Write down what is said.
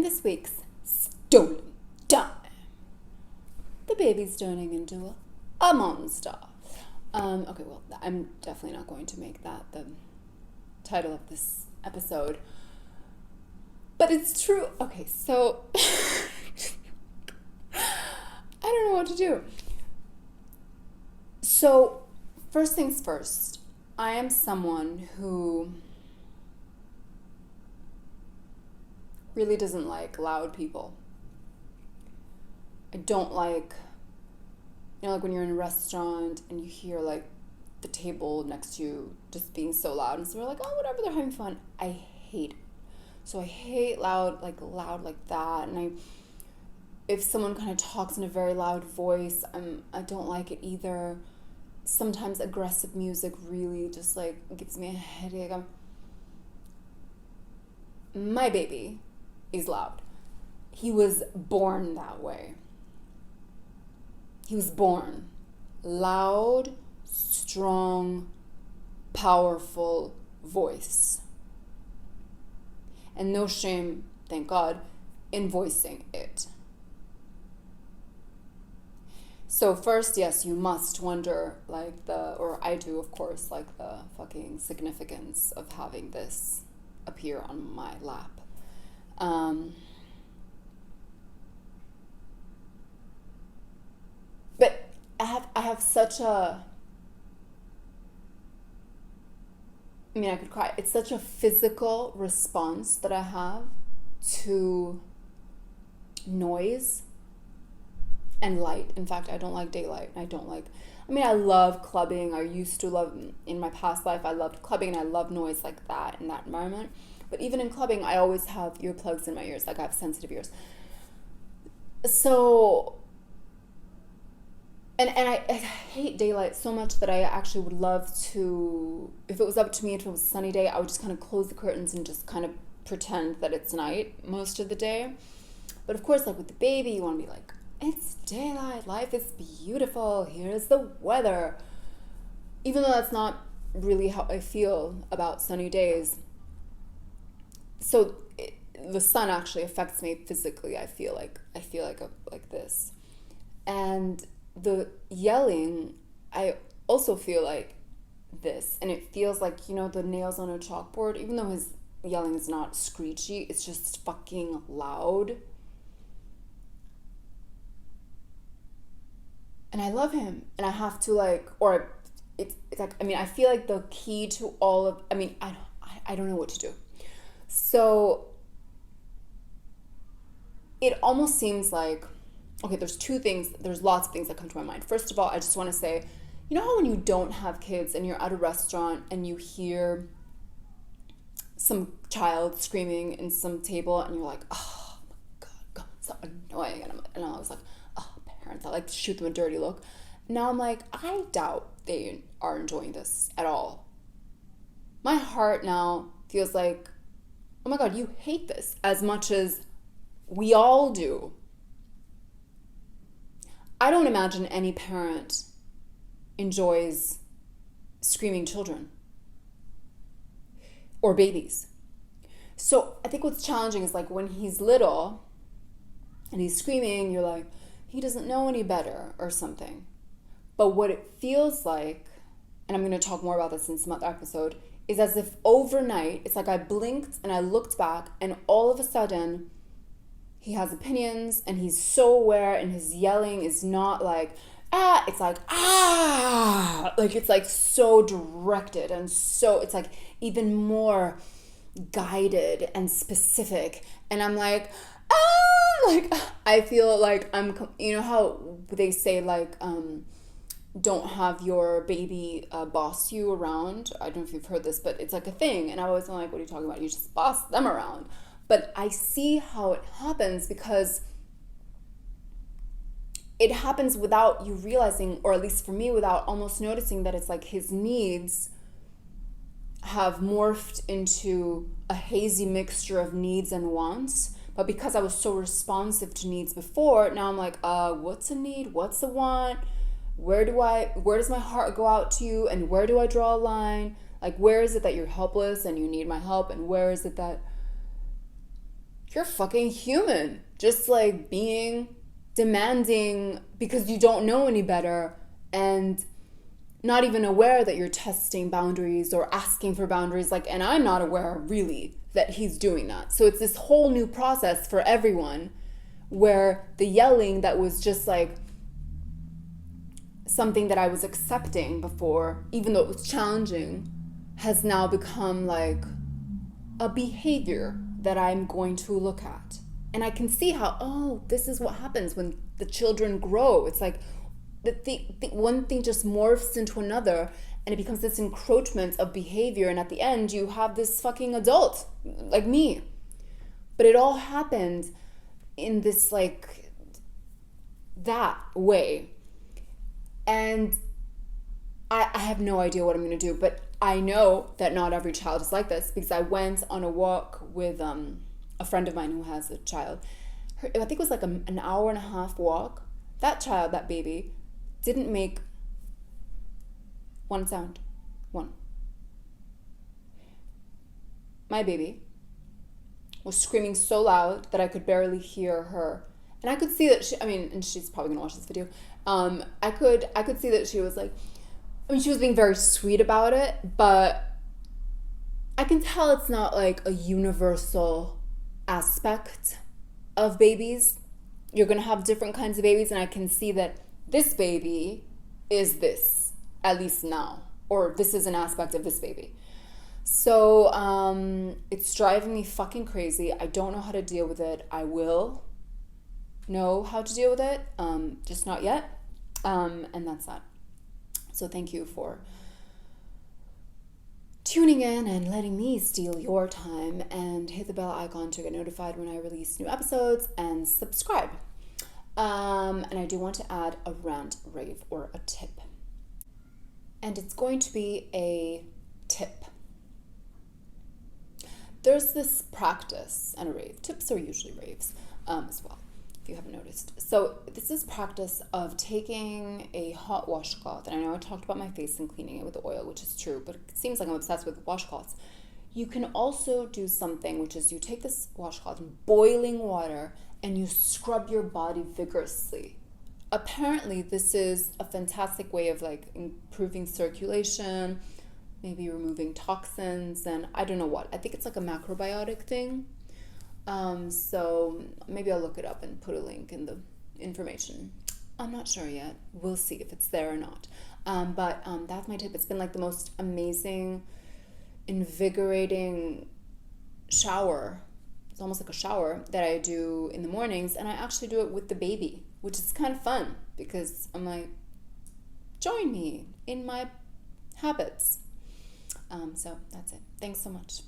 this week's Stolen Time. The baby's turning into a monster. Okay, well, I'm definitely not going to make that the title of this episode. But it's true. Okay, so I don't know what to do. So, first things first, I am someone who really doesn't like loud people. I don't like, like when you're in a restaurant and you hear like the table next to you just being so loud, and so we're like, oh, whatever, they're having fun. I hate it. So I hate loud like that, and if someone kind of talks in a very loud voice, I don't like it either. Sometimes aggressive music really just like gives me a headache. My baby is loud. He was born that way. He was born loud, strong, powerful voice. And no shame, thank God, in voicing it. So first, yes, you must wonder, or I do, of course, like the fucking significance of having this appear on my lap. But I have such a, I could cry. It's such a physical response that I have to noise and light. In fact, I don't like daylight. I love clubbing. I used to love, in my past life, I loved clubbing and I love noise like that in that environment. But even in clubbing, I always have earplugs in my ears. Like I have sensitive ears. So, and I hate daylight so much that I actually would love to, if it was up to me, if it was a sunny day, I would just kind of close the curtains and just kind of pretend that it's night most of the day. But of course, like with the baby, you want to be like, it's daylight, life is beautiful, here's the weather. Even though that's not really how I feel about sunny days. So the sun actually affects me physically. I feel like this. And the yelling, I also feel like this. And it feels like, the nails on a chalkboard, even though his yelling is not screechy, it's just fucking loud. And I love him, and I have to it's like, I feel like the key to all of, I don't know what to do. So it almost seems like, okay, there's lots of things that come to my mind. First of all, I just want to say, how when you don't have kids and you're at a restaurant and you hear some child screaming in some table and you're like, oh my God, so annoying. And I was like, parents, I like to shoot them a dirty look. Now I'm like, I doubt they are enjoying this at all. My heart now feels like, oh my God, you hate this as much as we all do. I don't imagine any parent enjoys screaming children or babies. So I think what's challenging is like when he's little and he's screaming, you're like, he doesn't know any better or something. But what it feels like, and I'm going to talk more about this in some other episode, is as if overnight, it's like I blinked and I looked back and all of a sudden he has opinions and he's so aware and his yelling is not like, it's like, like it's like so directed and so, it's like even more guided and specific. And I'm like, I feel like I'm, how they say don't have your baby boss you around. I don't know if you've heard this, but it's like a thing. And I always am like, what are you talking about? You just boss them around. But I see how it happens because it happens without you realizing, or at least for me, without almost noticing that it's like his needs have morphed into a hazy mixture of needs and wants. But because I was so responsive to needs before, now I'm like, what's a need? What's a want? Where does my heart go out to you? And where do I draw a line? Like, where is it that you're helpless and you need my help? And where is it that you're fucking human. Just like being demanding because you don't know any better and not even aware that you're testing boundaries or asking for boundaries. Like, and I'm not aware really that he's doing that. So it's this whole new process for everyone where the yelling that was just like something that I was accepting before, even though it was challenging, has now become like a behavior that I'm going to look at. And I can see how, oh, this is what happens when the children grow. It's like the one thing just morphs into another and it becomes this encroachment of behavior. And at the end, you have this fucking adult like me. But it all happened in this like that way. And I have no idea what I'm going to do, but I know that not every child is like this because I went on a walk with a friend of mine who has a child. I think it was like an hour and a half walk. That child, that baby, didn't make one sound. One. My baby was screaming so loud that I could barely hear her. And I could see that and she's probably gonna watch this video. I could see that she was like, she was being very sweet about it, but I can tell it's not like a universal aspect of babies. You're gonna have different kinds of babies, and I can see that this baby is this, at least now, or this is an aspect of this baby. So it's driving me fucking crazy. I don't know how to deal with it. I will know how to deal with it, just not yet. And that's that. So thank you for tuning in and letting me steal your time, and hit the bell icon to get notified when I release new episodes, and subscribe. And I do want to add a rant, rave, or a tip. And it's going to be a tip. There's this practice and a rave. Tips are usually raves as well, if you haven't noticed. So this is practice of taking a hot washcloth, and I know I talked about my face and cleaning it with oil, which is true, but it seems like I'm obsessed with washcloths. You can also do something, which is you take this washcloth in boiling water and you scrub your body vigorously. Apparently, this is a fantastic way of like improving circulation, maybe removing toxins, and I don't know what. I think it's like a macrobiotic thing. So maybe I'll look it up and put a link in the information. I'm not sure yet. We'll see if it's there or not. But that's my tip. It's been like the most amazing, invigorating shower. It's almost like a shower that I do in the mornings, and I actually do it with the baby, which is kind of fun because I'm like, join me in my habits. So that's it. Thanks so much.